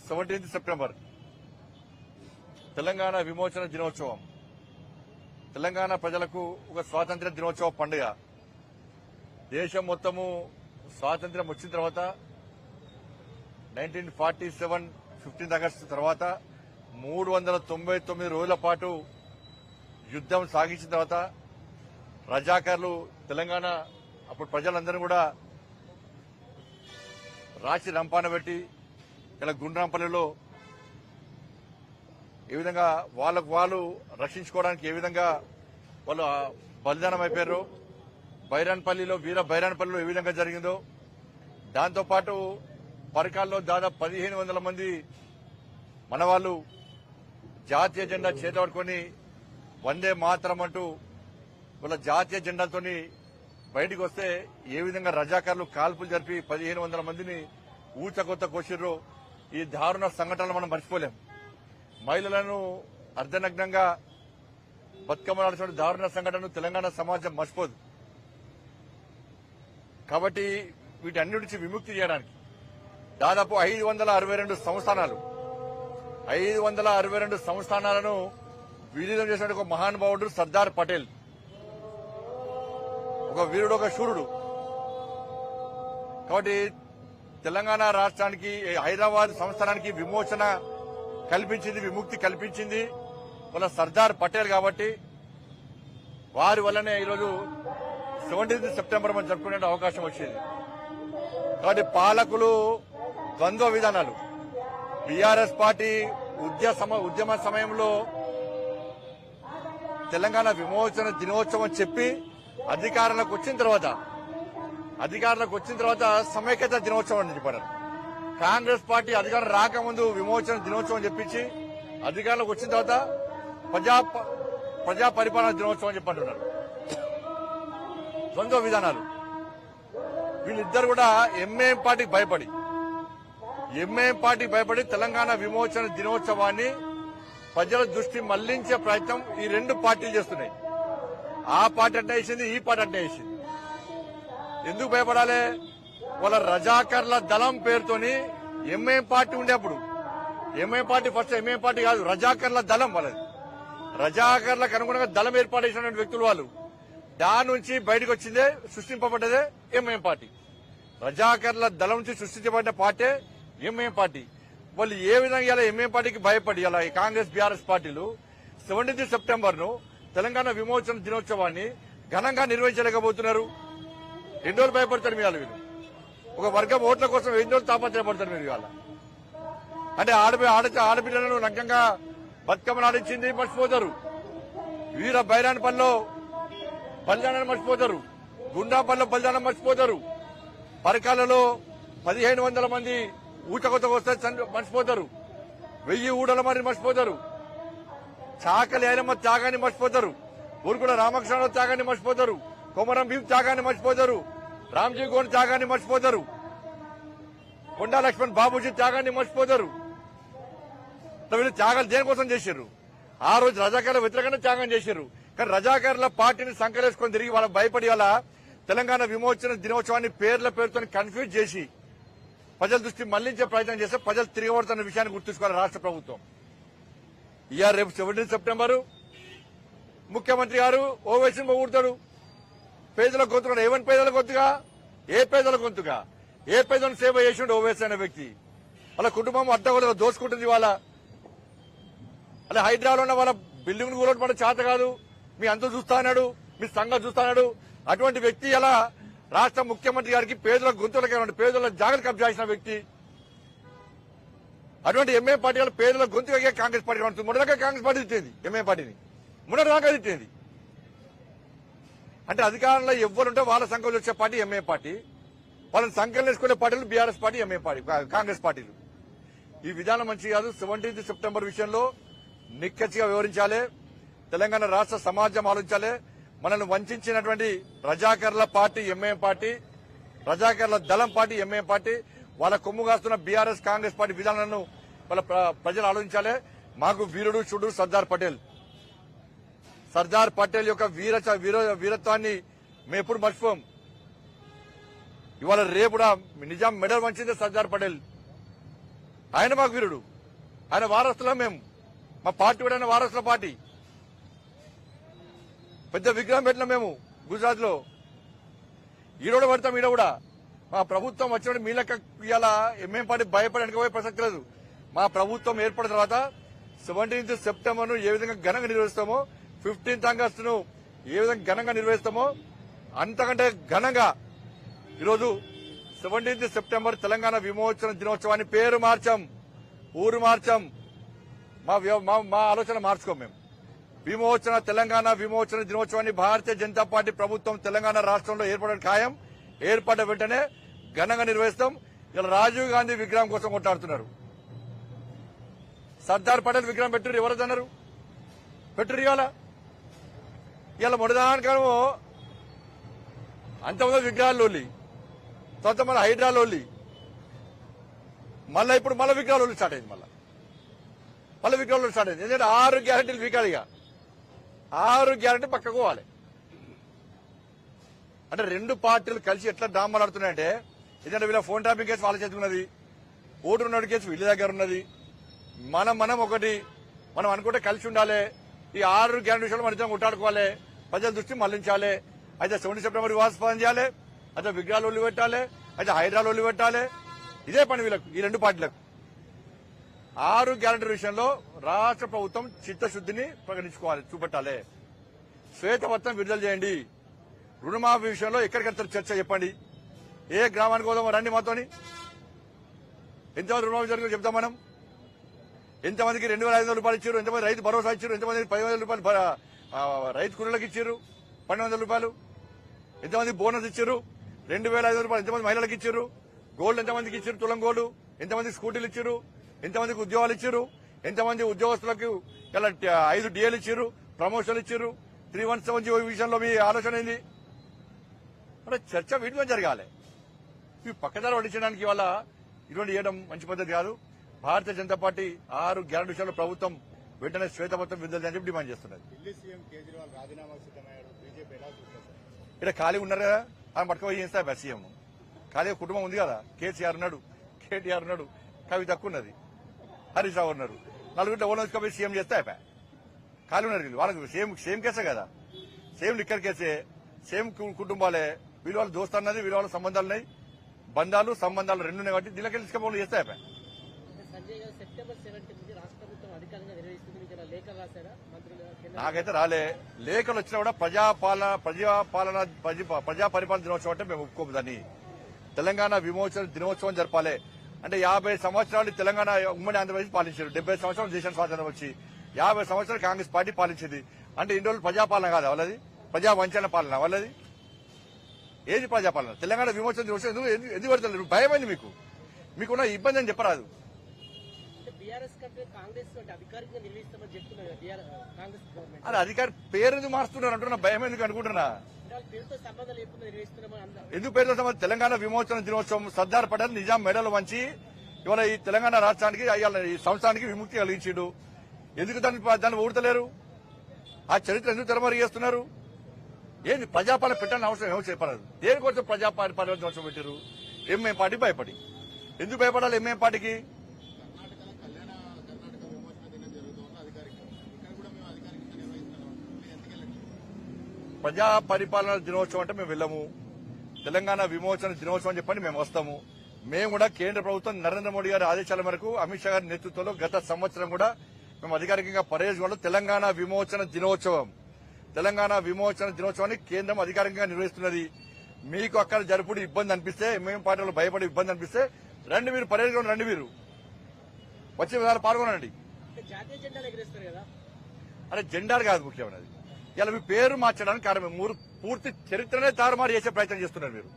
17th September Telangana విమోచన దినోత్సవం. తెలంగాణ ప్రజలకు ఒక స్వాతంత్ర్య దినోత్సవ పండుగ. దేశం మొత్తము స్వాతంత్ర్యం వచ్చిన తర్వాత 1947 15 ఆగస్టు తర్వాత 399 రోజుల పాటు యుద్దం సాగించిన తర్వాత రజాకార్లు తెలంగాణ అప్పుడు ప్రజలందరూ కూడా రాచి రంపాన పెట్టి ఇలా గుండ్రాంపల్లిలో ఏ విధంగా వాళ్ళకు వాళ్ళు రక్షించుకోవడానికి ఏ విధంగా వాళ్ళు బలిదానం అయిపోయారు, బైరాన్పల్లిలో వీర బైరాన్పల్లిలో ఏ విధంగా జరిగిందో, దాంతోపాటు పరికాల్లో దాదాపు 1500 మంది మన వాళ్ళు జాతీయ జెండా చేతపట్టుకుని వందే మాతరం అంటూ వాళ్ళ జాతీయ జెండాతోని బయటికి వస్తే ఏ విధంగా రజాకారులు కాల్పులు జరిపి 1500 మందిని ఊచకొత్త కోసిర్రో ఈ దారుణ సంఘటనలు మనం మర్చిపోలేం. మహిళలను అర్ధనగ్నంగా బతుకమ్మ నడిచిన దారుణ సంఘటనను తెలంగాణ సమాజం మర్చిపోదు. కాబట్టి వీటన్నిటి నుంచి విముక్తి చేయడానికి దాదాపు 562 సంస్థానాలు 562 సంస్థానాలను విలీనం చేసిన ఒక మహానుభావుడు సర్దార్ పటేల్. ఒక వీరుడు, ఒక శూరుడు. కాబట్టి తెలంగాణ రాష్ట్రానికి హైదరాబాద్ సంస్థానానికి విమోచన కల్పించింది, విముక్తి కల్పించింది వాళ్ళ సర్దార్ పటేల్. కాబట్టి వారి వల్లనే ఈరోజు 17th సెప్టెంబర్ మనం జరుపుకునే అవకాశం వచ్చింది. కాబట్టి పాలకులు ద్వంద్వ విధానాలు. బీఆర్ఎస్ పార్టీ ఉద్యమ సమయంలో తెలంగాణ విమోచన దినోత్సవం చెప్పి అధికారంలోకి వచ్చిన తర్వాత సమైక్యత దినోత్సవం అని చెప్పారు. కాంగ్రెస్ పార్టీ అధికారం రాకముందు విమోచన దినోత్సవం చెప్పించి అధికారంలోకి వచ్చిన తర్వాత ప్రజా పరిపాలన దినోత్సవం చెప్పంటున్నారు. ద్వంద్వ విధానాలు. వీళ్ళిద్దరు కూడా ఎంఐఎం పార్టీకి భయపడి తెలంగాణ విమోచన దినోత్సవాన్ని ప్రజల దృష్టి మళ్లించే ప్రయత్నం ఈ రెండు పార్టీలు చేస్తున్నాయి. ఆ పార్టీ అంటే వేసింది, ఈ పార్టీ అంటే వేసింది. ఎందుకు భయపడాలి? వాళ్ళ రజాకర్ల దళం పేరుతోని ఎంఐఎం పార్టీ ఉండేప్పుడు MIM party first MIM party కాదు, రజాకర్ల దళం వాళ్ళది. రజాకర్లకు అనుగుణంగా దళం ఏర్పాటు చేసినటువంటి వ్యక్తులు వాళ్ళు. దాని నుంచి బయటకు వచ్చిందే, సృష్టింపబడ్డదే ఎంఐఎం పార్టీ. రజాకర్ల దళం నుంచి సృష్టించబడిన పార్టీ ఎంఐఎం పార్టీ. వాళ్ళు ఏ విధంగా ఇలా ఎంఐఎం పార్టీకి భయపడి ఇలా ఈ కాంగ్రెస్ బీఆర్ఎస్ పార్టీలు 17th సెప్టెంబర్ ను తెలంగాణ విమోచన దినోత్సవాన్ని ఘనంగా నిర్వహించలేకపోతున్నారు. ఎన్ని రోజులు భయపడతారు మీ వాళ్ళు? ఒక వర్గం ఓట్ల కోసం ఎన్ని రోజులు తాపత్రయపడతారు మీరు ఇవాళ? అంటే ఆడపిల్లలను నగ్నంగా బతుకమ్మను ఆడించింది మర్చిపోతారు. వీర బైరాన్పల్లిలో బలిదానాన్ని మర్చిపోతారు. గుండాపల్లిలో బలిదానం మర్చిపోతారు. పరికాలలో 1500 మంది ఊచకొత్తకు వస్తే మర్చిపోతారు. 1000 ఊడల మంది మర్చిపోతారు. చాకలి ఐరమ్మ త్యాగాన్ని మర్చిపోతారు. ఊరుకుల రామకృష్ణ త్యాగాన్ని మర్చిపోతారు. కొమరం భీం త్యాగాన్ని మర్చిపోతారు. రామ్జీ గోండ్ త్యాగాన్ని మర్చిపోతారు. కొండా లక్ష్మణ్ బాబూజీ త్యాగాన్ని మర్చిపోతారు. వీళ్ళు త్యాగాలు దేనికోసం చేశారు? ఆ రోజు రజాకారుల వ్యతిరేకంగా త్యాగం చేశారు. కానీ రజాకారుల పార్టీని సంకలేసుకొని తిరిగి వాళ్ళ భయపడి వాళ్ళ తెలంగాణ విమోచన దినోత్సవాన్ని పేరుతో కన్ఫ్యూజ్ చేసి ప్రజల దృష్టి మళ్లించే ప్రయత్నం చేస్తే ప్రజలు తిరగబడుతున్న విషయాన్ని గుర్తుంచుకోవాలి రాష్ట్ర ప్రభుత్వం. ఇయర్ రేపు 17th సెప్టెంబర్ ముఖ్యమంత్రి గారు ఓవైసీ ఊడతాడు. పేదల గొంతుగా ఏమని పేదల గొంతుగా? ఏ పేదల గొంతుగా? ఏ పేదలను సేవ చేసిండు ఓవైసీ అనే వ్యక్తి? వాళ్ళ కుటుంబం అడ్డగోలుగా దోసుకుంటుంది. వాళ్ళ అలా హైదరాబాద్ ఉన్న వాళ్ళ బిల్డింగ్ కూలడం మన చేత కాదు, మీ అంత చూస్తాడు, మీ సంఘం చూస్తాడు. అటువంటి వ్యక్తి అలా రాష్ట్ర ముఖ్యమంత్రి గారికి పేదల గొంతులకి పేదల జాగ్రత్త కబ్జా చేసిన వ్యక్తి. అటువంటి ఎంఏ పార్టీ వాళ్ళ పేదల గొంతుగా కాంగ్రెస్ పార్టీ ఉంటుంది. మొదటిగా కాంగ్రెస్ పార్టీ తిట్టేది ఎంఏ పార్టీని, మొదటిదాకా తిట్టేది. అంటే అధికారంలో ఎవ్వరుంటే వాళ్ళ సంఖ్యలో వచ్చే పార్టీ ఎంఏ పార్టీ, వాళ్ళని సంఖ్యలు వేసుకునే పార్టీలు BRS party, MA party, Congress పార్టీలు. ఈ విధానం మంచి కాదు. 17th సెప్టెంబర్ విషయంలో నిక్కచ్చిగా వివరించాలి. తెలంగాణ రాష్ట్ర సమాజం ఆలోచించాలి. మనల్ని వంచినటువంటి రజాకర్ల పార్టీ ఎంఐఎం పార్టీ, రజాకర్ల దళం పార్టీ ఎంఐఎం పార్టీ, వాళ్ళ కొమ్ము కాస్తున్న బీఆర్ఎస్ కాంగ్రెస్ పార్టీ విధానాలను వాళ్ళ ప్రజలు ఆలోచించాలి. మాకు వీరుడు శూరుడు సర్దార్ పటేల్ యొక్క వీరత్వాన్ని మేము ఎప్పుడు మర్చిపోం. ఇవాళ రేపు నిజాం మెడల్ వంచిందే సర్దార్ పటేల్. ఆయన మాకు వీరుడు, ఆయన వారసులం మేము. మా పార్టీ కూడా ఆయన వారసుల పార్టీ. పెద్ద విగ్రహం పెట్టినా మేము గుజరాత్ లో. ఈరోజు పడతాం. ఈడ కూడా మా ప్రభుత్వం వచ్చినప్పుడు మీ లెక్క ఇవాళ ఎంఏం పార్టీ భయపడి వెనకపోయే ప్రసక్తి లేదు. మా ప్రభుత్వం ఏర్పడిన తర్వాత 17th సెప్టెంబర్ ను ఏ విధంగా ఘనంగా నిర్వహిస్తామో, 15th ఆగస్టు ను ఏ విధంగా ఘనంగా నిర్వహిస్తామో అంతకంటే ఘనంగా ఈరోజు 17th సెప్టెంబర్ తెలంగాణ విమోచన దినోత్సవాన్ని పేరు మార్చాం, ఊరు మార్చాం. మా ఆలోచన మార్చుకోం మేము. విమోచన తెలంగాణ విమోచన దినోత్సవాన్ని భారతీయ జనతా పార్టీ ప్రభుత్వం తెలంగాణ రాష్ట్రంలో ఏర్పడడం ఖాయం. ఏర్పడ్డ వెంటనే ఘనంగా నిర్వహిస్తాం. ఇలా రాజీవ్ గాంధీ విగ్రహం కోసం కొట్టాడుతున్నారు. సర్దార్ పటేల్ విగ్రహం పెట్టురు, ఎవరదన్నారు? పెట్టురు. ఇవాళ మొదదానికేమో అంతమంది విగ్రహాల్లోలి, తర్వాత మన హైడ్రాలోలి, మళ్ళీ ఇప్పుడు మళ్ళీ విగ్రహాలు స్టార్ట్ అయింది. మళ్ళీ విగ్రహాలు స్టార్ట్ అయింది. ఎందుకంటే 6 గ్యారెంటీలు వీకాలి. ఇక 6 గ్యారెంటీ పక్కకు పోవాలి. అంటే రెండు పార్టీలు కలిసి ఎట్లా డామాలాడుతున్నాయంటే, ఎందుకంటే వీళ్ళ ఫోన్ ట్యాపింగ్ కేసు వాళ్ళ చేతున్నది, ఓటున్నాడు కేసు వీళ్ళ దగ్గర ఉన్నది. మనం ఒకటి మనం అనుకుంటే కలిసి ఉండాలి. ఈ 6 గ్యారెంటీ విషయాలు మన ఇద్దరం కొట్టాడుకోవాలి, ప్రజల దృష్టి మళ్లించాలి. అయితే 17 సెప్టెంబర్ వివాదాస్పదం చేయాలి, అయితే విగ్రహాలు ఒళ్ళు పెట్టాలి, అయితే హైడ్రాలు ఒళ్ళు పెట్టాలి. ఇదే పని వీళ్ళకు, ఈ రెండు పార్టీలకు. 6 గ్యారెంటీ విషయంలో రాష్ట్ర ప్రభుత్వం చిత్తశుద్ధిని ప్రకటించుకోవాలి, చూపెట్టాలి. శ్వేతపత్రం విడుదల చేయండి. రుణమాఫీ విషయంలో ఎక్కడికెళ్తారు చర్చ చెప్పండి. ఏ గ్రామానికి పోదామో రండి మాతోని. ఎంతమంది రుణమాఫీ జరిగిందో చెప్తాం మనం. ఎంతమందికి 2,500 రూపాయలు ఇచ్చారు, ఎంతమంది రైతు భరోసా ఇచ్చారు, ఎంతమంది 10,000 రూపాయలు రైతు కూలీలకు ఇచ్చారు, 1,200 రూపాయలు, ఎంతమంది బోనస్ ఇచ్చారు, 2,500 రూపాయలు ఎంతమంది మహిళలకు ఇచ్చారు, గోల్డ్ ఎంతమందికి ఇచ్చారు, తులం గోల్డ్ ఎంతమందికి స్కూటీలు ఇచ్చారు, ఎంతమందికి ఉద్యోగాలు ఇచ్చారు, ఎంతమంది ఉద్యోగస్తులకు ఇలా 5 డిఏలు ఇచ్చారు, ప్రమోషన్లు ఇచ్చారు, 317 విషయంలో మీ ఆలోచన ఏంది? అంటే చర్చ వీటిలో జరగాలి. ఇవి పక్కదారి పట్టించడానికి ఇవాళ ఇటువంటి చేయడం మంచి పద్ధతి కాదు. భారతీయ జనతా పార్టీ 6 గ్యారెంటీ విషయంలో ప్రభుత్వం వెంటనే శ్వేతపత్రం విడుదల చేయాలని డిమాండ్ చేస్తున్నది. ఢిల్లీ సీఎం కేజ్రీవాల్ రాజీనామా సిద్ధమయ్యాడు. బీజేపీ ఎలా చూస్తారు? ఇక్కడ ఖాళీ ఉన్నారు కదా, ఆయన పట్టుకుపోయి చేస్తా సీఎం. ఖాళీ కుటుంబం ఉంది కదా, కేసీఆర్ ఉన్నాడు, కేటీఆర్ ఉన్నాడు, కవిత ఉన్నది, హరీష్ రావు ఉన్నారు. నలుగురిలో ఓన్ వచ్చుకోపోయి సీఎం చేస్తే అయిపోయా. ఖాళీ ఉన్నారు వీళ్ళు. వాళ్ళకి సేమ్ కేసే కదా, సేమ్ లిక్కర్ కేసే, సేమ్ కుటుంబాలే. వీళ్ళ వాళ్ళ దోస్తు అన్నది, వీళ్ళ వాళ్ళ సంబంధాలు ఉన్నాయి, బంధాలు సంబంధాలు రెండు ఉన్నాయి. కాబట్టి దీనికి తీసుకపోయి చేస్తే అయిపోయా. నాకైతే రాలే. లేఖలు వచ్చినా కూడా ప్రజా పరిపాలన దినోత్సవం అంటే మేము ఒప్పుకోము. దాన్ని తెలంగాణ విమోచన దినోత్సవం జరపాలి. అంటే 50 సంవత్సరాలు తెలంగాణ ఉమ్మడి ఆంధ్రప్రదేశ్ పాలించారు. 70 సంవత్సరాలు దేశం స్వాతంత్రం వచ్చి 50 సంవత్సరాలు కాంగ్రెస్ పార్టీ పాలించింది. అంటే ఇన్ని రోజులు ప్రజాపాలన కాదా వాళ్ళది? ప్రజా వంచన పాలన వాళ్ళది. ఏది ప్రజాపాలన? తెలంగాణ విమోచన దినోత్సవం ఎందుకు పెడతలేదు? భయమైంది మీకు? మీకున్న ఇబ్బంది అని చెప్పరాదు. అది అధికారి పేరు ఎందుకు మారుస్తున్నారు అంటున్నా, భయం ఎందుకు అనుకుంటున్నా? ఎందుకు పేరుతో సంబంధం? తెలంగాణ విమోచన దినోత్సవం సర్దార్ పటేల్ నిజాం మెడలు వంచి ఇవాళ ఈ తెలంగాణ రాష్ట్రానికి ఈ సంవత్సరానికి విముక్తి కలిగించాడు. ఎందుకు దాన్ని ఊడతలేరు? ఆ చరిత్ర ఎందుకు తెరమరి చేస్తున్నారు? ఏంది ప్రజాపాలన పెట్టాలని అవసరం ఏమో చెప్పరాదు. దేనికోసం ప్రజాపాలన దినోత్సవం పెట్టారు? ఎంఏం పార్టీ భయపడి. ఎందుకు భయపడాలి ఎంఏం పార్టీకి? ప్రజా పరిపాలన దినోత్సవం అంటే మేము వెళ్ళము. తెలంగాణ విమోచన దినోత్సవం చెప్పండి మేము వస్తాము. మేము కూడా కేంద్ర ప్రభుత్వం నరేంద్ర మోడీ గారి ఆదేశాల మేరకు అమిత్ షా గారి నేతృత్వంలో గత సంవత్సరం కూడా మేము అధికారికంగా పర్యవేక్షణలో తెలంగాణ విమోచన దినోత్సవాన్ని కేంద్రం అధికారికంగా నిర్వహిస్తున్నది. మీకు అక్కడ జరుపుడు ఇబ్బంది అనిపిస్తే, ఎంఏం పార్టీలో భయపడి ఇబ్బంది అనిపిస్తే రండి, మీరు పర్యవేక్షణ రండి, మీరు వచ్చే విధాలు పాల్గొనండి. అరే జెండాలు కాదు ముఖ్యమైనది. ఇలా మీ పేరు మార్చడానికి కారణం పూర్తి చరిత్రనే తారుమారు చేసే ప్రయత్నం చేస్తున్నారు. మీరు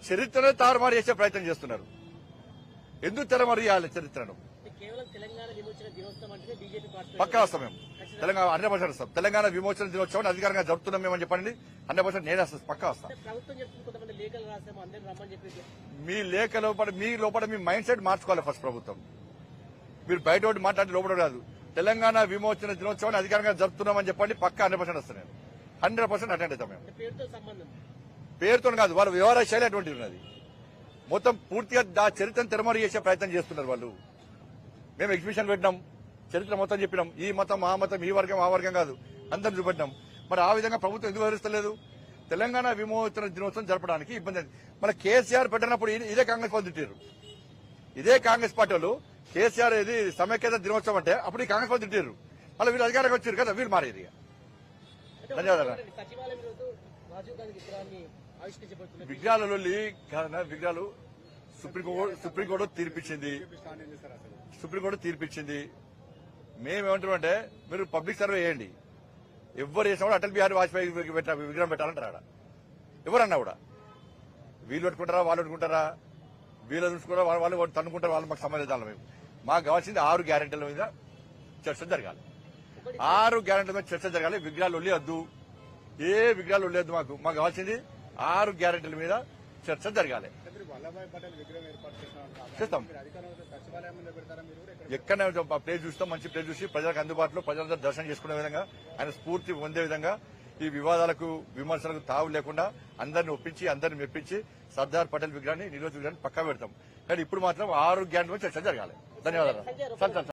చరిత్రనే తారుమారు చేసే ప్రయత్నం చేస్తున్నారు. ఎందుకు తెరమరు చేయాలి చరిత్రను? పక్కా వస్తాం మేము. తెలంగాణ 100% వస్తాం. తెలంగాణ విమోచన దినోత్సవాన్ని అధికారంగా జరుపుతున్నాం మేము అని చెప్పండి. 100% నేనే వస్తాను, పక్కా వస్తాను. మీ లేఖ లోపల మీ మైండ్ సెట్ మార్చుకోవాలి ఫస్ట్ ప్రభుత్వం. మీరు బయట ఒకటి మాట్లాడి లోపల కాదు. తెలంగాణ విమోచన దినోత్సవాన్ని అధికారంగా జరుపుతున్నామని చెప్పండి, పక్కా 100% వస్తాను నేను. 100% అటెండ్ అవుతాం మేము. పేరుతో కాదు, వాళ్ళ వ్యవహార శైలి అటువంటి ఉన్నది. మొత్తం పూర్తిగా ఆ చరిత్రను తెరమరు చేసే ప్రయత్నం చేస్తున్నారు వాళ్ళు. మేము ఎగ్జిబిషన్ పెట్టినాం, చరిత్ర మొత్తం చెప్పినాం. ఈ మతం ఆ మతం, ఈ వర్గం ఆ వర్గం కాదు, అందరం చూపెట్టినాం. మరి ఆ విధంగా ప్రభుత్వం ఎందుకు వ్యవహరిస్తలేదు? తెలంగాణ విమోచన దినోత్సవం జరపడానికి ఇబ్బంది. మన కేసీఆర్ పెట్టినప్పుడు ఇదే కాంగ్రెస్ పార్టీ తిట్టారు. ఇదే కాంగ్రెస్ పార్టీ వాళ్ళు కేసీఆర్ ఇది సమైక్యత దినోత్సవం అంటే అప్పుడు ఈ కాంగ్రెస్ పార్టీ తిట్టారు. మళ్ళీ వీళ్ళు అధికారంగా వచ్చారు కదా, వీళ్ళు మారేది. ధన్యవాదాలు. సచివాలయం ఈరోజు రాజీవ్ గాంధీ విగ్రహాన్ని ఆవిష్కరించబోతున్నారు. విగ్రహాలు సుప్రీంకోర్టు తీర్పిచ్చింది. స్టాండ్ ఏం చేస్తారు అసలు? సుప్రీంకోర్టు తీర్పిచ్చింది. మేమేమంటున్నాం అంటే మీరు పబ్లిక్ సర్వే చేయండి. ఎవరు చేసినా కూడా అటల్ బిహారీ వాజ్పేయి విగ్రహం పెట్టాలంటారా? ఆడ ఎవరన్నా కూడా వీళ్ళు పెట్టుకుంటారా, వాళ్ళు పెట్టుకుంటారా, వీళ్ళు చూసుకుంటారా, వాళ్ళు తన్నుకుంటారా, వాళ్ళు మాకు సంబంధించాలి. మాకు కావాల్సింది 6 గ్యారెంటీల మీద చర్చ జరగాలి. 6 గ్యారెంటీల మీద చర్చ జరగాలి. విగ్రహాలు వద్దు, ఏ విగ్రహాలు వద్దు. మాకు కావాల్సింది 6 గ్యారెంటీల మీద చర్చ జరగాలి. మీరు వల్లభాయ్ పటేల్ విగ్రహం ఏర్పాటు చేస్తున్నారు. చేస్తాం. మీరు అధికారంలో సచివాలయం ముందు పెడతారా? మీరు కూడా ఎక్కడనే ప్లేస్ చూస్తాం, మంచి ప్లేస్ చూసి ప్రజలకు అందుబాటులో ప్రజలందరూ దర్శనం చేసుకునే విధంగా, ఆయన స్ఫూర్తి పొందే విధంగా, ఈ వివాదాలకు విమర్శలకు తావు లేకుండా అందరిని ఒప్పించి అందరిని మెప్పించి సర్దార్ పటేల్ విగ్రహాన్ని, నిరోధ విగ్రహాన్ని పక్కా పెడతాం. కానీ ఇప్పుడు మాత్రం 6 గ్యారెంటీల మీద చర్చ జరగాలి. ధన్యవాదాలు.